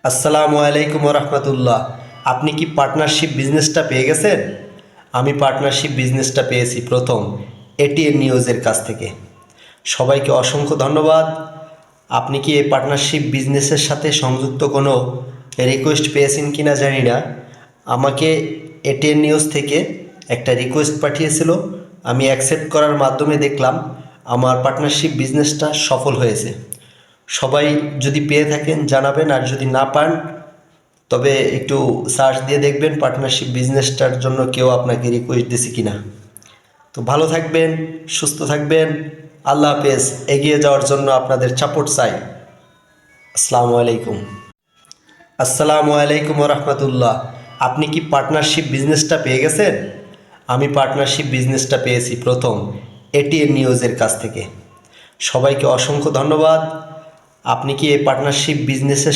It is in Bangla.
আসসালামু আলাইকুম রহমতুল্লাহ। আপনি কি পার্টনারশিপ বিজনেসটা পেয়ে গেছেন? আমি পার্টনারশিপ বিজনেসটা পেয়েছি প্রথম এটিএন নিউজের কাছ থেকে। সবাইকে অসংখ্য ধন্যবাদ। আপনি কি এই পার্টনারশিপ বিজনেসের সাথে সংযুক্ত কোনো রিকোয়েস্ট পেয়েছেন কি না জানি না। আমাকে এটিএন নিউজ থেকে একটা রিকোয়েস্ট পাঠিয়েছিল, আমি অ্যাকসেপ্ট করার মাধ্যমে দেখলাম আমার পার্টনারশিপ বিজনেসটা সফল হয়েছে। সবাই যদি পেয়ে থাকেন জানাবেন, আর যদি না পান তবে একটু সার্চ দিয়ে দেখবেন পার্টনারশিপ বিজনেসটার জন্য কেউ আপনাকে রিকোয়েস্ট দিছে কিনা। তো ভালো থাকবেন, সুস্থ থাকবেন। আল্লাহ হাফেজ। এগিয়ে যাওয়ার জন্য আপনাদের সাপোর্ট চাই। আসসালামু আলাইকুম। আসসালামু আলাইকুম রহমতুল্লাহ। আপনি কি পার্টনারশিপ বিজনেসটা পেয়ে গেছেন? আমি পার্টনারশিপ বিজনেসটা পেয়েছি প্রথম এটিএন নিউজের কাছ থেকে। সবাইকে অসংখ্য ধন্যবাদ। আপনি কি এই পার্টনারশিপ বিজনেসের